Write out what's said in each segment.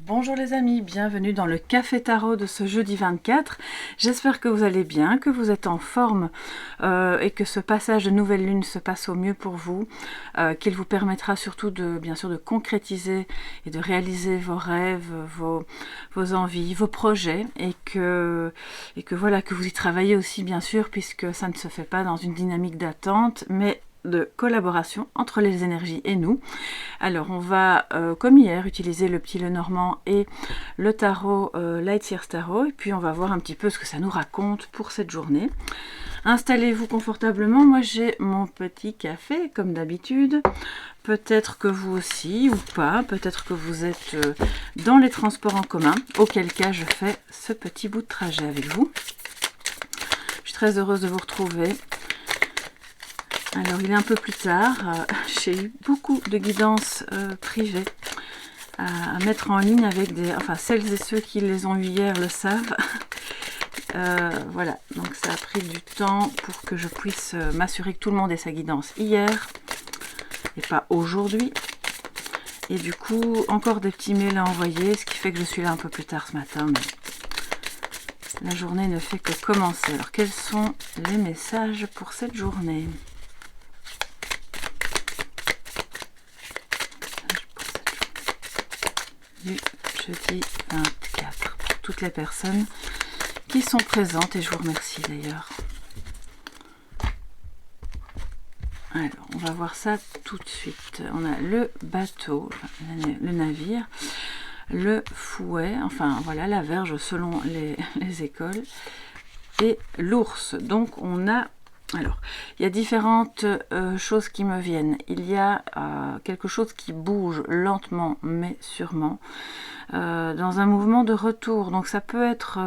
Bonjour les amis, bienvenue dans le Café Tarot de ce jeudi 24. J'espère que vous allez bien, que vous êtes en forme et que ce passage de nouvelle lune se passe au mieux pour vous, qu'il vous permettra surtout bien sûr de concrétiser et de réaliser vos rêves, vos envies, vos projets et que voilà, que vous y travaillez aussi bien sûr, puisque ça ne se fait pas dans une dynamique d'attente mais de collaboration entre les énergies et nous. Alors on va comme hier utiliser le petit Lenormand et le tarot Light Years Tarot, et puis on va voir un petit peu ce que ça nous raconte pour cette journée. Installez-vous confortablement, moi j'ai mon petit café comme d'habitude, peut-être que vous aussi ou pas, peut-être que vous êtes dans les transports en commun, auquel cas je fais ce petit bout de trajet avec vous. Je suis très heureuse de vous retrouver. Alors il est un peu plus tard, j'ai eu beaucoup de guidances privées à mettre en ligne avec celles et ceux qui les ont eu hier le savent. Voilà, donc ça a pris du temps pour que je puisse m'assurer que tout le monde ait sa guidance hier et pas aujourd'hui. Et du coup, encore des petits mails à envoyer, ce qui fait que je suis là un peu plus tard ce matin, mais la journée ne fait que commencer. Alors quels sont les messages pour cette journée ? Du jeudi 24 pour toutes les personnes qui sont présentes, et je vous remercie d'ailleurs. Alors on va voir ça tout de suite. On a le bateau, le navire, le fouet, enfin voilà, la verge selon les écoles, et l'ours. Donc on a, alors il y a différentes choses qui me viennent. Il y a quelque chose qui bouge lentement mais sûrement dans un mouvement de retour. Donc ça peut être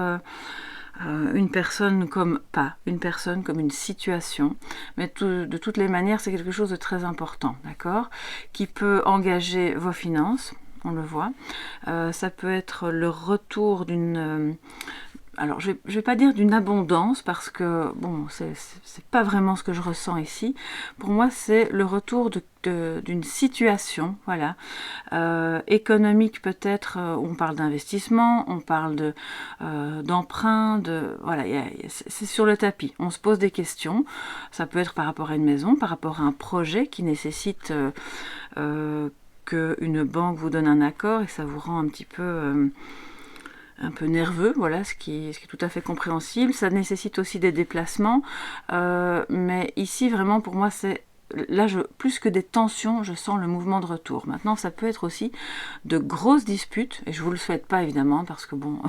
une personne comme une situation, mais de toutes les manières c'est quelque chose de très important, d'accord, qui peut engager vos finances, on le voit. Ça peut être le retour d'une alors je vais pas dire d'une abondance, parce que bon, c'est pas vraiment ce que je ressens ici. Pour moi c'est le retour d'une situation, voilà, économique peut-être, où on parle d'investissement, on parle d'emprunt, voilà, c'est sur le tapis, on se pose des questions. Ça peut être par rapport à une maison, par rapport à un projet qui nécessite qu'une banque vous donne un accord, et ça vous rend un peu nerveux, voilà, ce qui est tout à fait compréhensible. Ça nécessite aussi des déplacements, mais ici vraiment pour moi c'est, là plus que des tensions, je sens le mouvement de retour. Maintenant ça peut être aussi de grosses disputes, et je vous le souhaite pas évidemment, parce que bon,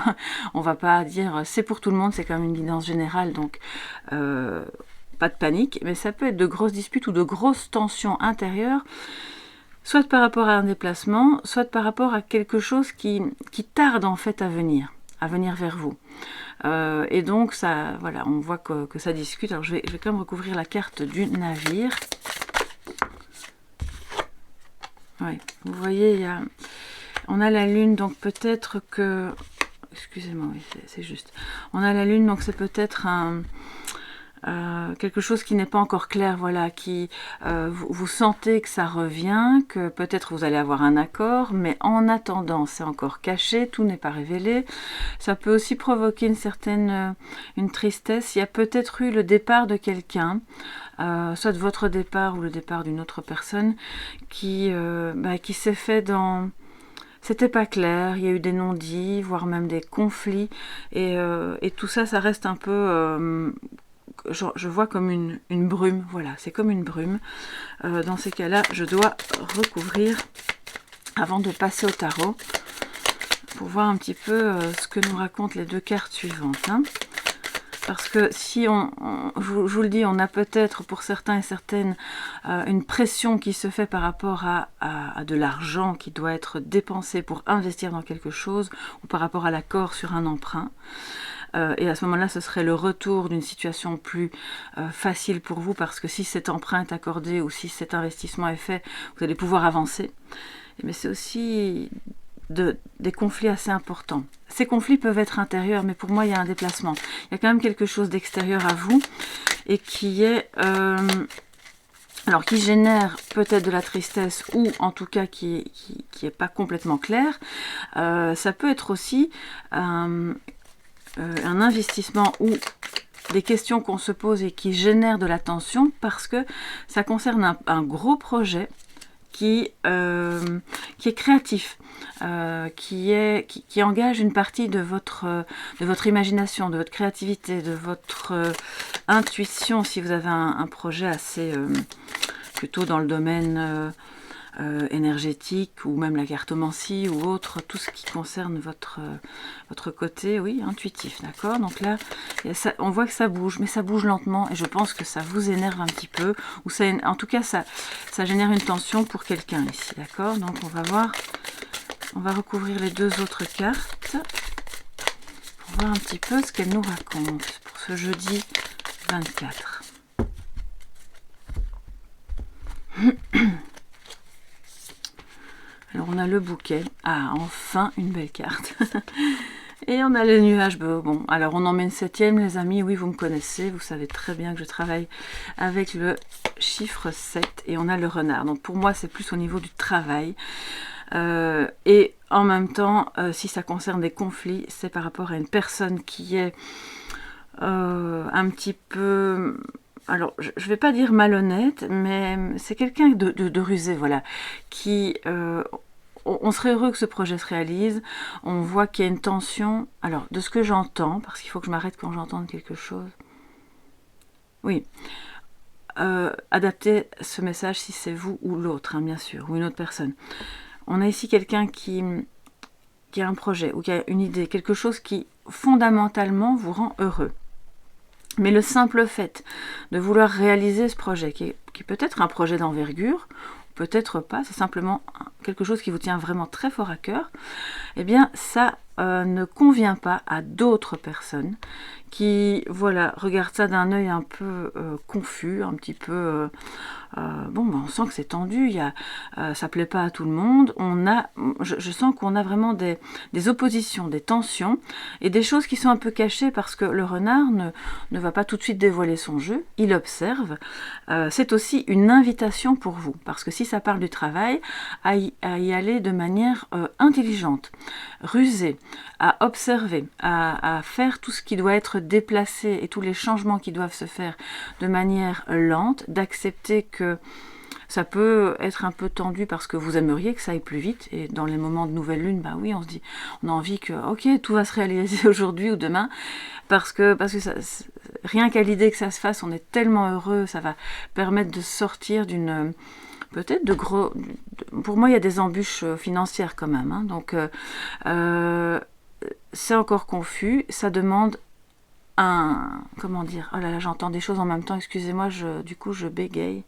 on va pas dire c'est pour tout le monde, c'est quand même une guidance générale, donc pas de panique, mais ça peut être de grosses disputes ou de grosses tensions intérieures, soit par rapport à un déplacement, soit par rapport à quelque chose qui tarde en fait à venir vers vous. Et donc ça, voilà, on voit que ça discute. Alors je vais quand même recouvrir la carte du navire. Ouais, vous voyez, on a la lune, donc peut-être que, excusez-moi, oui, c'est juste. On a la lune, donc c'est peut-être quelque chose qui n'est pas encore clair, voilà, qui vous sentez que ça revient, que peut-être vous allez avoir un accord, mais en attendant c'est encore caché, tout n'est pas révélé. Ça peut aussi provoquer une tristesse. Il y a peut-être eu le départ de quelqu'un, soit de votre départ ou le départ d'une autre personne qui s'est fait dans... C'était pas clair, il y a eu des non-dits, voire même des conflits, et tout ça, ça reste un peu... je vois comme une brume, voilà, c'est comme une brume. Dans ces cas-là, je dois recouvrir avant de passer au tarot pour voir un petit peu ce que nous racontent les deux cartes suivantes, hein. Parce que si je vous le dis, on a peut-être pour certains et certaines une pression qui se fait par rapport à de l'argent qui doit être dépensé pour investir dans quelque chose, ou par rapport à l'accord sur un emprunt. Et à ce moment-là, ce serait le retour d'une situation plus facile pour vous, parce que si cet emprunt est accordé ou si cet investissement est fait, vous allez pouvoir avancer. Mais c'est aussi des conflits assez importants. Ces conflits peuvent être intérieurs, mais pour moi, il y a un déplacement. Il y a quand même quelque chose d'extérieur à vous, et qui est alors qui génère peut-être de la tristesse ou en tout cas qui est pas complètement clair. Ça peut être aussi un investissement ou des questions qu'on se pose et qui génèrent de la tension parce que ça concerne un gros projet qui est créatif, qui engage une partie de votre imagination, de votre créativité, de votre intuition, si vous avez un projet assez plutôt dans le domaine énergétique ou même la cartomancie ou autre, tout ce qui concerne votre côté, oui, intuitif, d'accord. Donc là, on voit que ça bouge, mais ça bouge lentement et je pense que ça vous énerve un petit peu, ou ça, en tout cas, ça génère une tension pour quelqu'un ici, d'accord. Donc on va voir, on va recouvrir les deux autres cartes pour voir un petit peu ce qu'elles nous racontent pour ce jeudi 24. Alors on a le bouquet, ah enfin une belle carte, et on a les nuages, bon alors on en met une 7e les amis, oui vous me connaissez, vous savez très bien que je travaille avec le chiffre 7 et on a le renard, donc pour moi c'est plus au niveau du travail, et en même temps si ça concerne des conflits, c'est par rapport à une personne qui est un petit peu... Alors, je ne vais pas dire malhonnête, mais c'est quelqu'un de rusé, voilà, qui... on serait heureux que ce projet se réalise, on voit qu'il y a une tension, alors, de ce que j'entends, parce qu'il faut que je m'arrête quand j'entends quelque chose. Oui, adaptez ce message si c'est vous ou l'autre, hein, bien sûr, ou une autre personne. On a ici quelqu'un qui a un projet, ou qui a une idée, quelque chose qui, fondamentalement, vous rend heureux. Mais le simple fait de vouloir réaliser ce projet, qui est peut-être un projet d'envergure, peut-être pas, c'est simplement quelque chose qui vous tient vraiment très fort à cœur, eh bien ça ne convient pas à d'autres personnes qui, voilà, regardent ça d'un œil un peu confus, un petit peu... bon, on sent que c'est tendu, ça plaît pas à tout le monde. Je sens qu'on a vraiment des oppositions, des tensions et des choses qui sont un peu cachées parce que le renard ne va pas tout de suite dévoiler son jeu, il observe. C'est aussi une invitation pour vous parce que si ça parle du travail, à y aller de manière intelligente, rusée, à observer, à faire tout ce qui doit être déplacé et tous les changements qui doivent se faire de manière lente, d'accepter que ça peut être un peu tendu parce que vous aimeriez que ça aille plus vite et dans les moments de nouvelle lune, bah oui, on se dit, on a envie que, ok, tout va se réaliser aujourd'hui ou demain parce que ça, rien qu'à l'idée que ça se fasse, on est tellement heureux, ça va permettre de sortir d'une... peut-être de gros... Pour moi, il y a des embûches financières quand même, hein, donc c'est encore confus, ça demande comment dire, oh là là, j'entends des choses en même temps, excusez-moi, du coup je bégaye.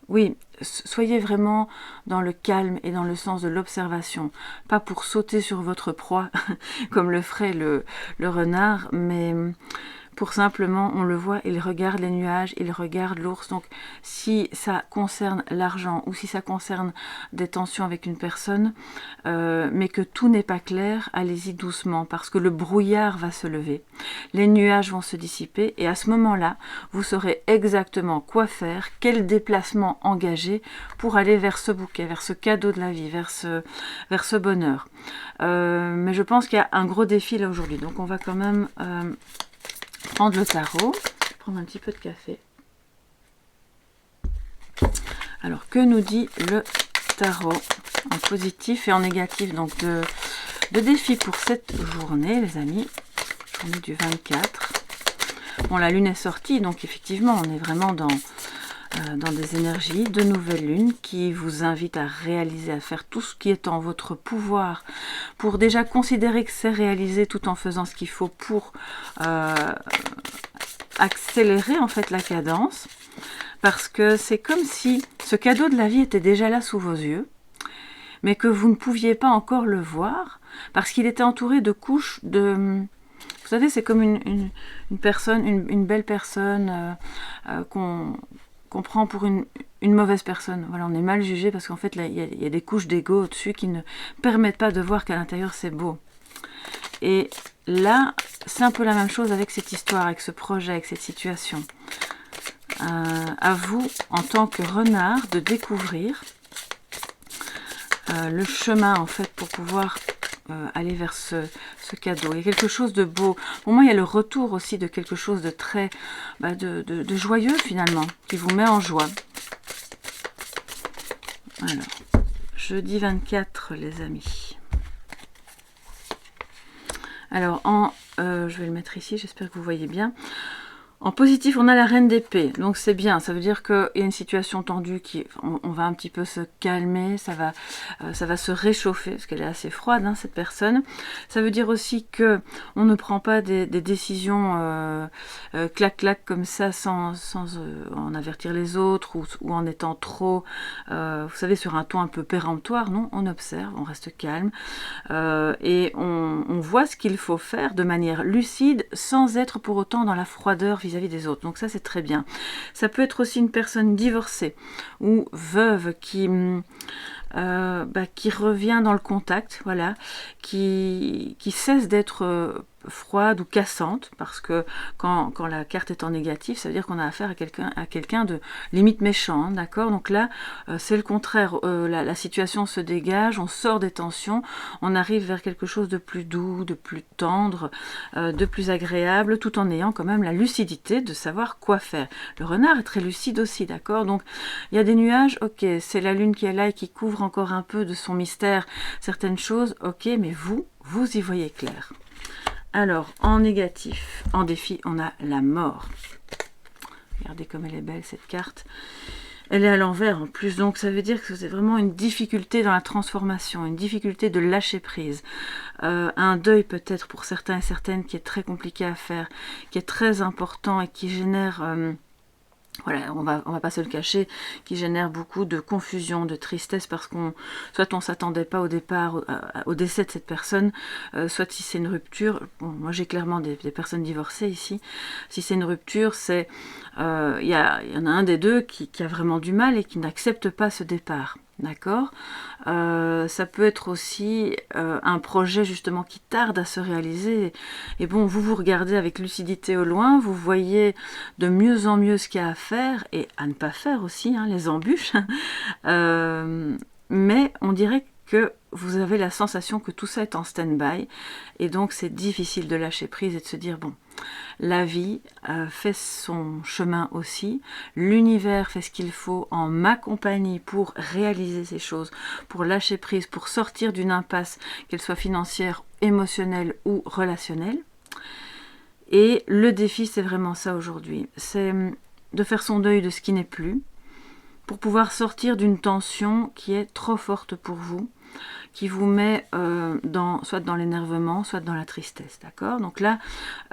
Oui, soyez vraiment dans le calme et dans le sens de l'observation, pas pour sauter sur votre proie comme le ferait le renard, mais pour simplement, on le voit, il regarde les nuages, il regarde l'ours. Donc si ça concerne l'argent ou si ça concerne des tensions avec une personne, mais que tout n'est pas clair, allez-y doucement parce que le brouillard va se lever, les nuages vont se dissiper et à ce moment-là, vous saurez exactement quoi faire, quel déplacement engager pour aller vers ce bouquet, vers ce cadeau de la vie, vers ce bonheur. Mais je pense qu'il y a un gros défi là aujourd'hui, donc on va quand même... prendre le tarot, prendre un petit peu de café. Alors, que nous dit le tarot en positif et en négatif, donc de défis pour cette journée, les amis, journée du 24. Bon, la lune est sortie, donc effectivement, on est vraiment dans des énergies de nouvelle lune qui vous invitent à réaliser, à faire tout ce qui est en votre pouvoir pour déjà considérer que c'est réalisé tout en faisant ce qu'il faut pour accélérer en fait la cadence parce que c'est comme si ce cadeau de la vie était déjà là sous vos yeux mais que vous ne pouviez pas encore le voir parce qu'il était entouré de couches de... Vous savez, c'est comme une personne, une belle personne qu'on prend pour une mauvaise personne. Voilà, on est mal jugé parce qu'en fait, là, il y a des couches d'ego au-dessus qui ne permettent pas de voir qu'à l'intérieur, c'est beau. Et là, c'est un peu la même chose avec cette histoire, avec ce projet, avec cette situation. à vous, en tant que renard, de découvrir le chemin, en fait, pour pouvoir aller vers ce cadeau. Il y a quelque chose de beau. Pour moi, il y a le retour aussi de quelque chose de très de joyeux, finalement, qui vous met en joie. Alors, jeudi 24, les amis. Alors, je vais le mettre ici, j'espère que vous voyez bien. En positif, on a la reine d'épée, donc c'est bien, ça veut dire qu'il y a une situation tendue, on va un petit peu se calmer, ça va se réchauffer, parce qu'elle est assez froide, hein, cette personne. Ça veut dire aussi que on ne prend pas des décisions clac-clac comme ça, sans en avertir les autres, ou en étant trop, vous savez, sur un ton un peu péremptoire, non, on observe, on reste calme, et on voit ce qu'il faut faire de manière lucide, sans être pour autant dans la froideur vis-à-vis des autres. Donc ça, c'est très bien. Ça peut être aussi une personne divorcée ou veuve qui revient dans le contact, voilà, qui cesse d'être froide ou cassante, parce que quand la carte est en négatif, ça veut dire qu'on a affaire à quelqu'un de limite méchant, hein, d'accord? Donc là, c'est le contraire, la situation se dégage, on sort des tensions, on arrive vers quelque chose de plus doux, de plus tendre, de plus agréable, tout en ayant quand même la lucidité de savoir quoi faire. Le renard est très lucide aussi, d'accord? Donc il y a des nuages, ok, c'est la lune qui est là et qui couvre encore un peu de son mystère certaines choses, ok, mais vous y voyez clair. Alors, en négatif, en défi, on a la mort. Regardez comme elle est belle, cette carte. Elle est à l'envers en plus, donc ça veut dire que c'est vraiment une difficulté dans la transformation, une difficulté de lâcher prise. Un deuil peut-être pour certains et certaines qui est très compliqué à faire, qui est très important et qui génère... voilà, on va pas se le cacher, qui génère beaucoup de confusion, de tristesse, parce soit on s'attendait pas au départ au décès de cette personne, soit si c'est une rupture, bon, moi j'ai clairement des personnes divorcées ici, si c'est une rupture, c'est il y en a un des deux qui a vraiment du mal et qui n'accepte pas ce départ. D'accord, ça peut être aussi un projet justement qui tarde à se réaliser. Et bon, vous regardez avec lucidité au loin, vous voyez de mieux en mieux ce qu'il y a à faire et à ne pas faire aussi, hein, les embûches. Mais on dirait que vous avez la sensation que tout ça est en stand-by. Et donc c'est difficile de lâcher prise et de se dire, bon, la vie fait son chemin aussi, l'univers fait ce qu'il faut en ma compagnie pour réaliser ces choses, pour lâcher prise, pour sortir d'une impasse, qu'elle soit financière, émotionnelle ou relationnelle. Et le défi, c'est vraiment ça aujourd'hui, c'est de faire son deuil de ce qui n'est plus, pour pouvoir sortir d'une tension qui est trop forte pour vous, qui vous met soit dans l'énervement, soit dans la tristesse, d'accord? Donc là,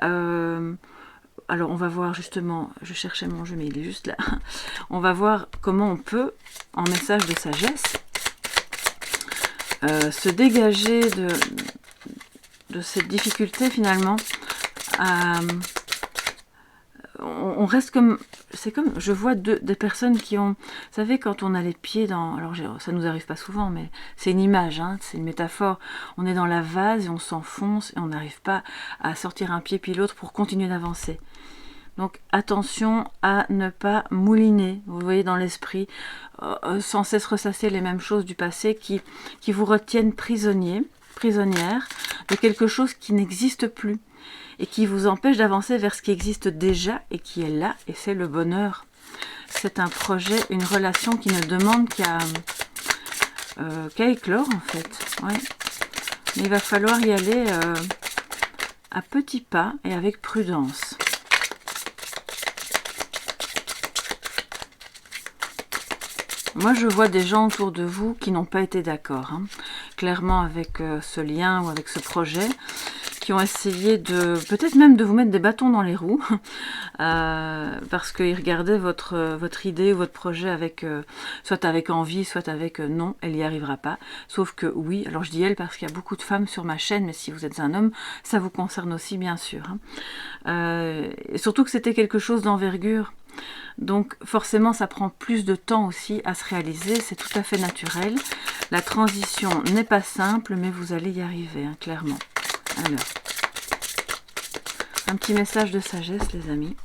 alors on va voir justement, je cherchais mon jeu mais il est juste là, on va voir comment on peut, en message de sagesse, se dégager de cette difficulté finalement. On reste comme, c'est comme, je vois des personnes qui ont, vous savez, quand on a les pieds dans, alors ça nous arrive pas souvent, mais c'est une image, hein, c'est une métaphore, on est dans la vase et on s'enfonce et on n'arrive pas à sortir un pied puis l'autre pour continuer d'avancer. Donc attention à ne pas mouliner, vous voyez, dans l'esprit, sans cesse ressasser les mêmes choses du passé qui vous retiennent prisonnière de quelque chose qui n'existe plus, et qui vous empêche d'avancer vers ce qui existe déjà et qui est là, et c'est le bonheur. C'est un projet, une relation qui ne demande qu'à éclore en fait. Ouais. Mais il va falloir y aller à petits pas et avec prudence. Moi, je vois des gens autour de vous qui n'ont pas été d'accord, hein, clairement avec ce lien ou avec ce projet, qui ont essayé peut-être même de vous mettre des bâtons dans les roues, parce qu'ils regardaient votre idée ou votre projet avec, soit avec envie, soit avec non, elle n'y arrivera pas. Sauf que oui, alors je dis elle parce qu'il y a beaucoup de femmes sur ma chaîne, mais si vous êtes un homme, ça vous concerne aussi bien sûr. Hein. Et surtout que c'était quelque chose d'envergure. Donc forcément ça prend plus de temps aussi à se réaliser, c'est tout à fait naturel. La transition n'est pas simple, mais vous allez y arriver, hein, clairement. Alors, un petit message de sagesse les amis.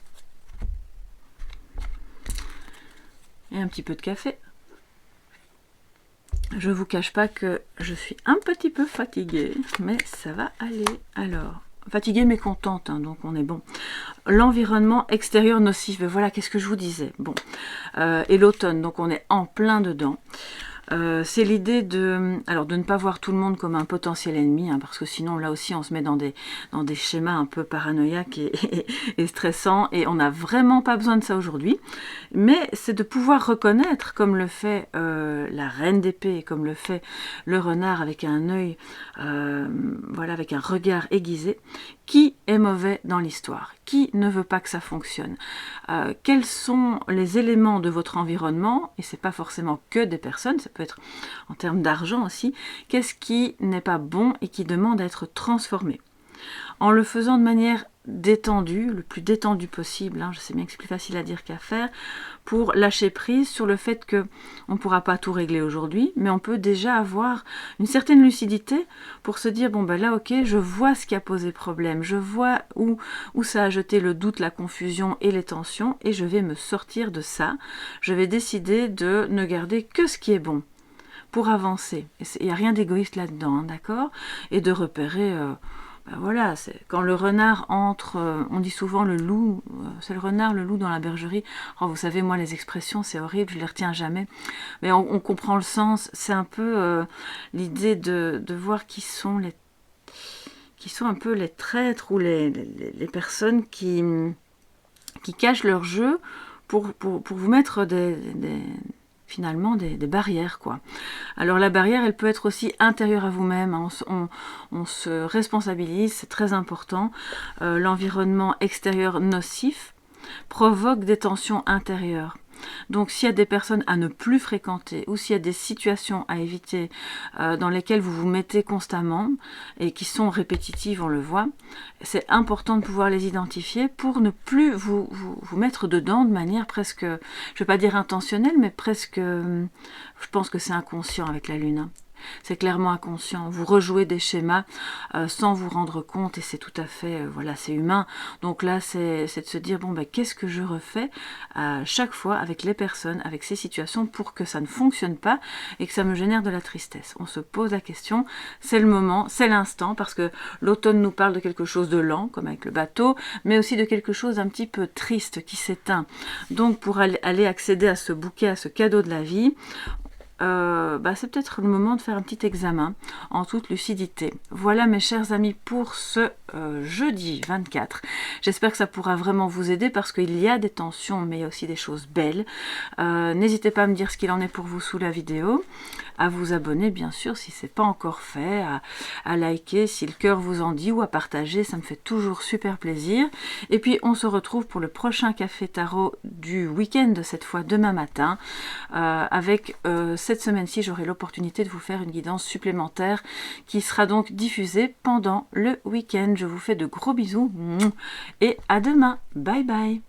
et un petit peu de café. Je vous cache pas que je suis un petit peu fatiguée, mais ça va aller. Alors, fatiguée mais contente, hein, donc on est bon. L'environnement extérieur nocif, voilà, qu'est-ce que je vous disais. Bon, et l'automne, donc on est en plein dedans. C'est l'idée de ne pas voir tout le monde comme un potentiel ennemi, hein, parce que sinon là aussi on se met dans des schémas un peu paranoïaques et stressants, et on n'a vraiment pas besoin de ça aujourd'hui. Mais c'est de pouvoir reconnaître, comme le fait la reine d'épée, comme le fait le renard avec un œil, voilà, avec un regard aiguisé, qui est mauvais dans l'histoire, qui ne veut pas que ça fonctionne. Quels sont les éléments de votre environnement, et c'est pas forcément que des personnes, ça peut être en termes d'argent aussi, qu'est-ce qui n'est pas bon et qui demande à être transformé. En le faisant de manière détendue, le plus détendu possible, hein, je sais bien que c'est plus facile à dire qu'à faire, pour lâcher prise sur le fait que on ne pourra pas tout régler aujourd'hui, mais on peut déjà avoir une certaine lucidité pour se dire, bon ben là ok, je vois ce qui a posé problème, je vois où ça a jeté le doute, la confusion et les tensions, et je vais me sortir de ça, je vais décider de ne garder que ce qui est bon pour avancer. Il n'y a rien d'égoïste là-dedans, hein, d'accord? Et de repérer... ben voilà, quand le renard entre, on dit souvent le loup, c'est le renard, le loup dans la bergerie. Oh, vous savez, moi, les expressions, c'est horrible, je les retiens jamais. Mais on comprend le sens. C'est un peu l'idée de voir qui sont un peu les traîtres ou les personnes qui cachent leur jeu pour vous mettre finalement des barrières, quoi. Alors la barrière, elle peut être aussi intérieure à vous-même, hein. On se responsabilise, c'est très important. L'environnement extérieur nocif provoque des tensions intérieures. Donc s'il y a des personnes à ne plus fréquenter ou s'il y a des situations à éviter dans lesquelles vous vous mettez constamment et qui sont répétitives, on le voit, c'est important de pouvoir les identifier pour ne plus vous mettre dedans de manière presque, je ne vais pas dire intentionnelle, mais presque, je pense que c'est inconscient avec la Lune. C'est clairement inconscient. Vous rejouez des schémas sans vous rendre compte, et c'est tout à fait, voilà, c'est humain. Donc là, c'est de se dire, bon, ben, qu'est-ce que je refais à chaque fois avec les personnes, avec ces situations, pour que ça ne fonctionne pas et que ça me génère de la tristesse. On se pose la question, c'est le moment, c'est l'instant, parce que l'automne nous parle de quelque chose de lent, comme avec le bateau, mais aussi de quelque chose d'un petit peu triste qui s'éteint. Donc pour aller accéder à ce bouquet, à ce cadeau de la vie, c'est peut-être le moment de faire un petit examen en toute lucidité. Voilà mes chers amis pour ce jeudi 24. J'espère que ça pourra vraiment vous aider parce qu'il y a des tensions mais il y a aussi des choses belles. N'hésitez pas à me dire ce qu'il en est pour vous sous la vidéo, à vous abonner bien sûr si ce n'est pas encore fait, à liker si le cœur vous en dit ou à partager, ça me fait toujours super plaisir. Et puis on se retrouve pour le prochain café tarot du week-end, cette fois demain matin, avec cette semaine-ci, j'aurai l'opportunité de vous faire une guidance supplémentaire qui sera donc diffusée pendant le week-end. Je vous fais de gros bisous et à demain. Bye bye.